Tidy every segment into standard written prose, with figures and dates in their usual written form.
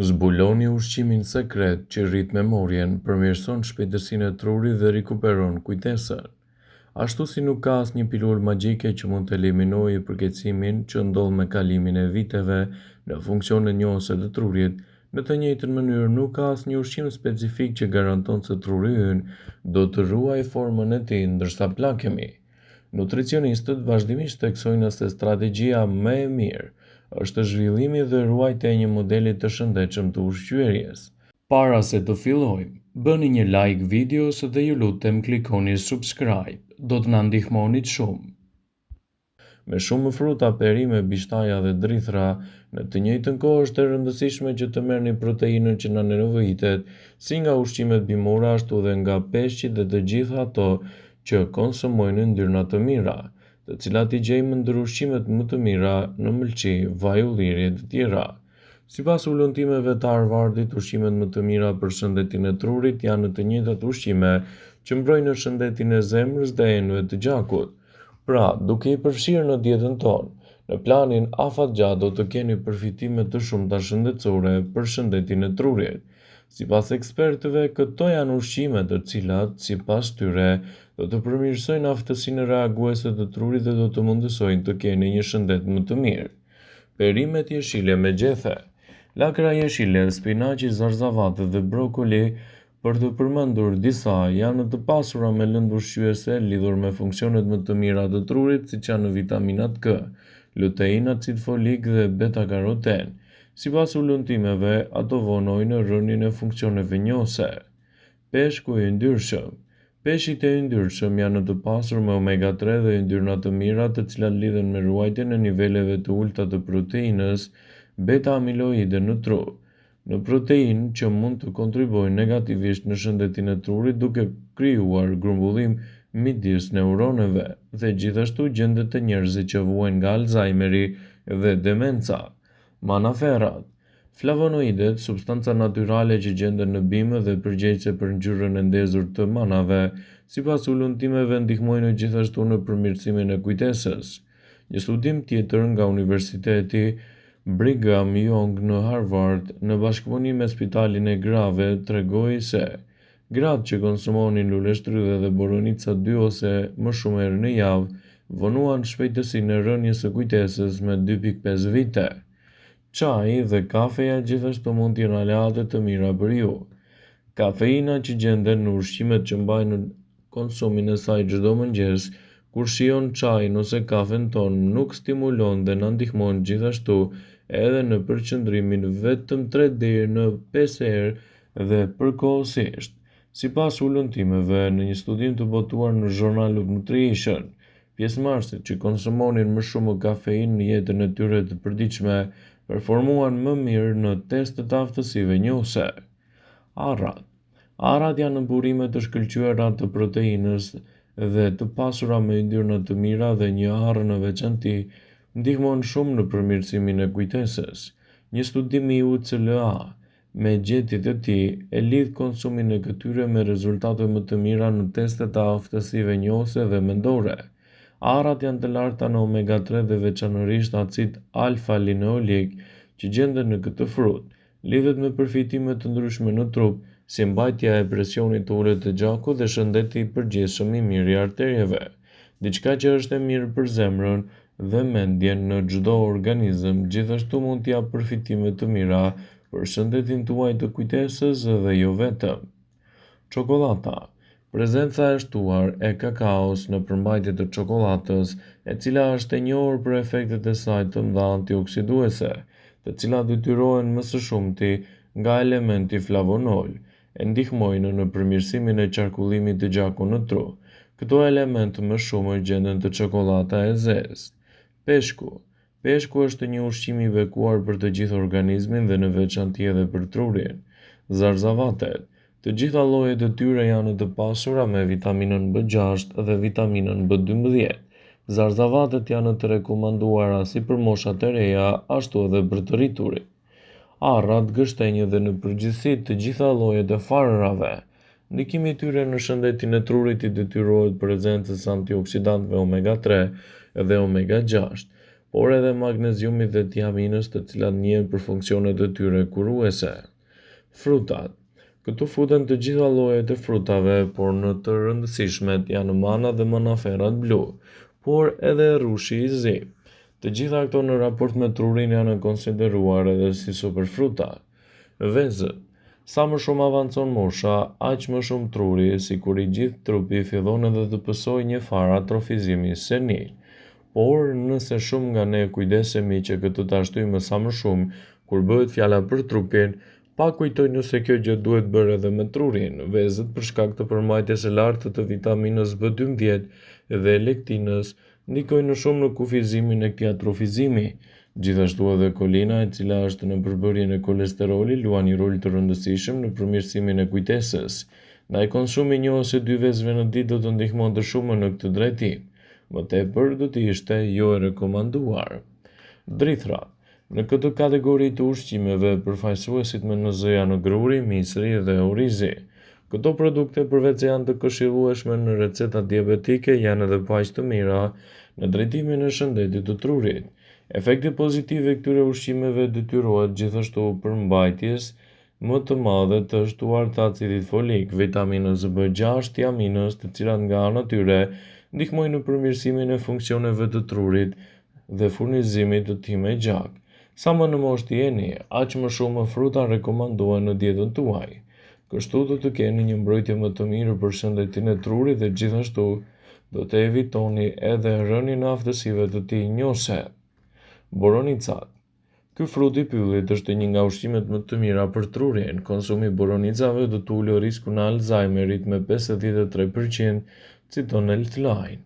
Zbuloni ushqimin sekret që rrit memorien, përmirëson shpejtësinë e trurit dhe rikuperon kujtesën. Ashtu si nuk ka asnjë pilulë magjike që mund të eliminojë përkeçësimin që ndodh me kalimin e viteve në funksionet njohëse të trurit, në të njëjtën mënyrë nuk ka asnjë ushqim specifik që garanton se truri ynë do të ruajë formën e tij ndërsa plakemi. Nutricionistët vazhdimisht theksojnë se strategjia më e mirë është zhvillimi dhe ruajtja e një modeli të shëndetshëm të ushqyerjes. Para se të fillojmë, bëni një like videos dhe ju lutem klikoni subscribe, do të na ndihmonit shumë. Me shumë fruta, perime, bishtaja dhe drithra, në të njëjtën kohë është e rëndësishme që të merrni proteinën që na nevojitet, si nga ushqimet bimore ashtu dhe nga peshqit dhe të gjitha ato që konsumojnë yndyrna të mira, të cilat i gjejmë ndër ushqimet më të mira në mëlçi, vaj ulliri e të tjera. Sipas ullëtimeve të Harvardit, ushqimet më të mira për shëndetin e trurit janë të njëjtat ushqime që mbrojnë shëndetin e zemrës dhe enëve të gjakut. Pra, duke i përfshirë në dietën tonë, në planin afatgjatë do të keni përfitime të shumta shëndetësore për shëndetin e trurit. Sipas ekspertëve, këto janë ushqime të cilat, sipas tyre, do të përmirësojnë aftësinë reaguese të trurit dhe do të mundësojnë të keni një shëndet më të mirë. Perimet jeshile me gjethe. Lakra jeshile, spinaqi, zarzavate dhe brokoli, për të përmendur disa, janë të pasura me lëndë ushqyese lidhur me funksionet më të mira të trurit, siç janë vitaminat K, lutein, acid folik dhe beta-karoten. Sipas ullëtimeve, ato vonojnë rënien e funksioneve njohëse. Peshku i yndyrshëm. Peshqit e yndyrshëm janë të pasur me omega-3 dhe yndyrna të mira, të cilat lidhen me ruajtjen e niveleve të ulta të proteinës beta-amiloide në tru. Në proteinë që mund të kontribuojnë negativisht në shëndetin e trurit duke krijuar grumbullim midis neuroneve dhe gjithashtu gjendet të njerëzit që vuajnë nga Alzheimeri dhe demenca. Manaferrat. Flavonoidet, substanca natyrale që gjenden në bimë dhe përgjegjëse për ngjyrën e ndezur të manave, sipas ullëtimeve ndihmojnë gjithashtu në përmirësimin e kujtesës. Një studim tjetër nga Universiteti Brigham Young në Harvard, në bashkëpunim me Spitalin e Grave, tregoi se gratë që konsumonin lule shtrydhe dhe boronica 2 ose më shumë herë në javë, vonuan shpejtësinë e rënies së kujtesës me 2.5 vite. Çaji dhe kafeja gjithashtu mund të jenë aleate të mira për ju. Kafeina që gjenden në ushqimet që mbajnë konsumin e saj çdo mëngjes, kur shijon çajin ose kafen ton, nuk stimulon dhe na ndihmon gjithashtu edhe në përqendrimin vetëm 3 deri në 5 herë dhe përkohësisht. Sipas ullëtimeve, në një studim të botuar në Journal of Nutrition, pjesëmarrësit që konsumonin më shumë kafeinë në jetën e tyre të përditshme performuan më mirë në testet e aftësive njohëse. Arrat. Arrat janë burime të shkëlqyera të proteinës dhe të pasura me yndyrna të mira dhe një arrë në veçanti ndihmon shumë në përmirësimin e kujtesës. Një studim i UCLA me gjetjet e tij e lidh konsumin e këtyre me rezultate më të mira në testet e aftësive njohëse dhe mendore. Arrat janë të larta në omega-3 dhe veçanërisht acid alfa-lineolik që gjenden në këtë frut, lidhet me përfitime të ndryshme në trup, si mbajtja e presionit të ulët të gjakut dhe shëndeti i përgjithshëm i mirë i arterieve, diçka që është e mirë për zemrën dhe mendjen në çdo organizëm, gjithashtu mund të japë përfitime të mira për shëndetin tuaj të kujtesës dhe jo vetëm. Çokolata. Prezenca e shtuar e kakaos në përmbajtje të çokoladës, e cila është e njohur për efektet e saj të mëdha antioksiduese, të cilat detyrohen më së shumti nga elementi flavonol, e ndihmojnë në përmirësimin e qarkullimit të gjakut në tru. Këto elementë më shumë gjenden te çokolata e zezë. Peshku. Peshku është një ushqim i bekuar për të gjithë organizmin dhe në veçanti edhe për trurin. Zarzavatet. Të gjitha llojet e tyre janë të pasura me vitaminën B6 dhe vitaminën B12. Zarzavatet janë të rekomanduara si për moshat e reja, ashtu edhe për të rriturit. Arrat, gështenjë dhe në përgjithësi të gjitha llojet e farërave. Ndikimi i tyre në shëndetin e trurit i detyrohet prezencës antioksidantëve omega-3 dhe omega-6. por edhe magneziumit dhe tiaminës, të cilat njihen për funksionet e tyre kuruese. Frutat. Këtu futen të gjitha llojet e frutave, por në të rëndësishmet janë mana dhe manaferat blu, por edhe rrushi i zi. Të gjitha këto në raport me trurin janë konsideruar edhe si superfruta. Vezët. Sa më shumë avancon mosha, aq më shumë truri, sikur i gjithë trupi fillon edhe të pësojë një farë atrofizimi senil. Por nëse shumë nga ne kujdesemi që këtë ta shtyjmë sa më shumë, kur bëhet fjala për trupin, pa kujtoj nëse kjo gjë duhet bërë edhe me trurin. Vezët për shkak të përmbajtjes së lartë të vitaminës B12 dhe lektinës ndikojnë shumë në kufizimin e këtij atrofizimi. Gjithashtu edhe kolina, e cila është në përbërjen e kolesterolit, luan një rol të rëndësishëm në përmirësimin e kujtesës. Ndaj konsumi një ose dy vezëve në ditë do të ndihmonte shumë në këtë drejtim. Më tepër do të ishte jo e rekomanduar. Drithrat. Në këtë kategori të ushqimeve, përfaqësuesit me NZ janë gruri, misri dhe orizi. Këto produkte, përveç se janë të këshillueshme në receta diabetike, janë edhe paq të mira në drejtimin e shëndetit të trurit. Efekti pozitiv i këtyre ushqimeve detyrohet gjithashtu përmbajtjes më të madhe të shtuar të acidit folik, vitaminës B6, tiaminës, të cilat nga ana tyre ndihmojnë në përmirësimin e funksioneve të trurit dhe furnizimit të time gjak. Sa më në moshë jeni, aq më shumë fruta rekomandohen në dietën tuaj. Kështu do të keni një mbrojtje më të mirë për shëndetin e trurit dhe gjithashtu do të evitoni edhe rënien e aftësive të tij njohëse. Boronicat. Ky frut i pyllit është një nga ushqimet më të mira për trurin. Konsumi i boronicave do të ulë riskun e Alzheimerit me 53%, citon Healthline.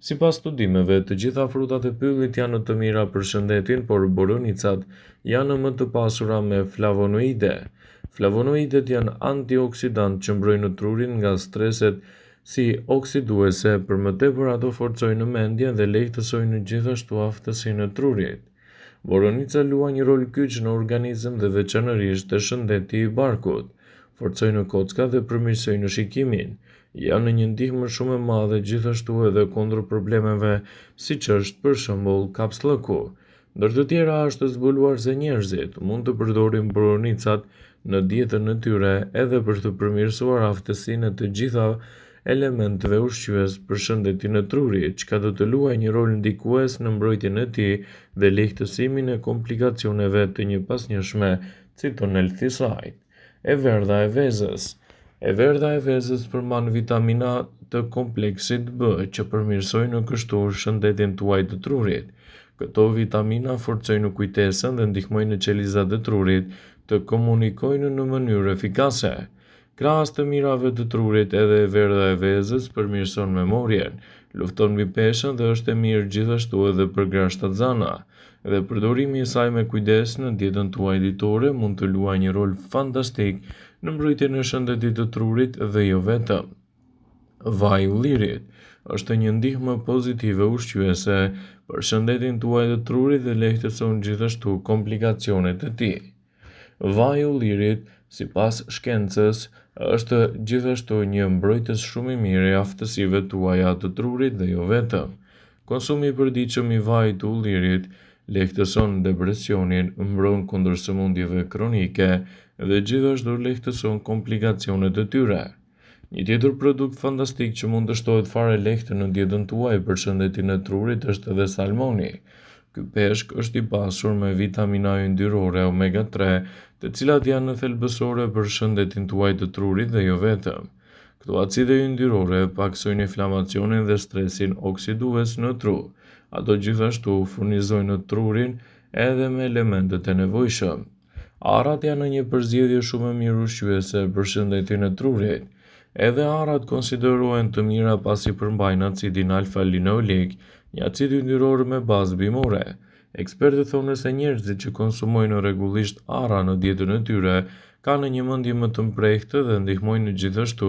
Sipas studimeve, të gjitha frutat e pyllit janë të mira për shëndetin, por boronicat janë më të pasura me flavonoide. Flavonoidet janë antioksidant që mbrojnë trurin nga streset si oksiduese, për më tepër ato forcojnë mendjen dhe lehtësojnë gjithashtu aftësinë e trurit. Boronica luan një rol kyç në organizëm dhe veçanërisht te shëndeti i barkut. Forcojnë kockat dhe përmirësojnë shikimin. Janë një ndihmë shumë e madhe gjithashtu edhe kundër problemeve siç është për shembull kapsllëku. Ndër të tjera është zbuluar se njerëzit mund të përdorin boronicat në dietën e tyre edhe për të përmirësuar aftësinë e të gjitha elementeve ushqyes për shëndetin e trurit, çka do të luajë një rol ndikues në mbrojtjen e tij dhe lehtësimin e komplikacioneve të njëpasnjëshme, citon Healthline. E verdha e vezës. E verdha e vezës përmban vitamina të kompleksit B që përmirësojnë kështu shëndetin tuaj të trurit. Këto vitamina forcojnë kujtesën dhe ndihmojnë qelizat e trurit të komunikojnë në mënyrë efikase. Krahas të mirave të trurit, edhe e verdha e vezës përmirëson memorien, lufton mbi peshën dhe është e mirë gjithashtu edhe për grashtatzana. Dhe përdorimi i saj me kujdes në dietën tuaj ditore mund të luajë një rol fantastik në mbrojtjen e shëndetit të trurit dhe jo vetëm. Vaj i ullirit është një ndihmë pozitive ushqyese për shëndetin tuaj të trurit dhe lehtëson gjithashtu komplikacionet e tij. Vaji i ullirit, sipas shkencës, është gjithashtu një mbrojtës shumë i mirë i aftësive tuaja të trurit dhe jo vetëm. Konsumi i përditshëm i vajit të ullirit lehtëson depresionin, mbron kundër sëmundjeve kronike dhe gjithashtu lehtëson komplikacionet e tyre. Një tjetër produkt fantastik që mund të shtohet fare lehtë në dietën tuaj për shëndetin e trurit është edhe salmoni. Ky peshk është i pasur me vitamina yndyrore omega 3, të cilat janë thelbësore për shëndetin tuaj të trurit dhe jo vetëm. Këto acide yndyrore paksojnë inflamacionin dhe stresin oksidues në tru. Ato gjithashtu furnizojnë trurin edhe me elementet e nevojshëm. Arrat janë një përzgjedhje shumë e mirë ushqyese për shëndetin e trurit. Edhe arrat konsiderohen të mira pasi përmbajnë acidin alfa-linolik, një acid yndyror me bazë bimore. Ekspertët thonë se njerëzit që konsumojnë rregullisht arra në dietën e tyre kanë një mendje më të mprehtë dhe ndihmojnë gjithashtu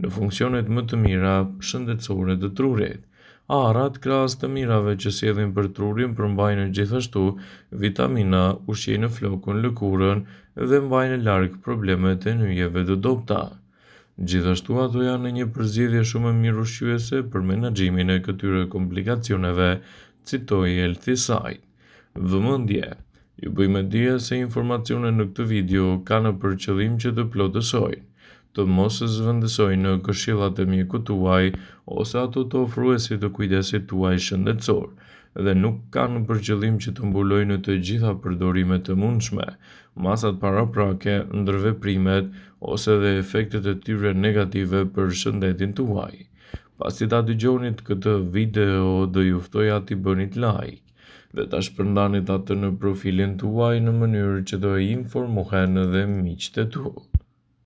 në funksionet më të mira shëndetësore të trurit. Arrat, krahas të mirave që sjellin për trurin, përmbajnë gjithashtu vitamina, ushqejnë flokun, lëkurën dhe mbajnë larg problemet e nyjeve të dobta. Gjithashtu ato janë një përzgjedhje shumë e mirë ushqyese për menaxhimin e këtyre komplikacioneve, citoi Healthline. Vëmendje. Ju bëjmë dije se informacionet në këtë video kanë për qëllim që të plotësojnë, të mos zëvendësojnë në këshillat e mjekut tuaj ose ato të ofruesit të kujdesit tuaj shëndetësor, dhe nuk kanë për qëllim që të mbulojnë të gjitha përdorimet të mundshme, masat paraprake, ndërveprimet ose dhe efektet e tyre negative për shëndetin tuaj. Pasi ta dëgjonit këtë video, do ju ftoja t'i bënit like dhe ta shpërndanit atë në profilin tuaj në mënyrë që të informohen edhe miqtë e tu.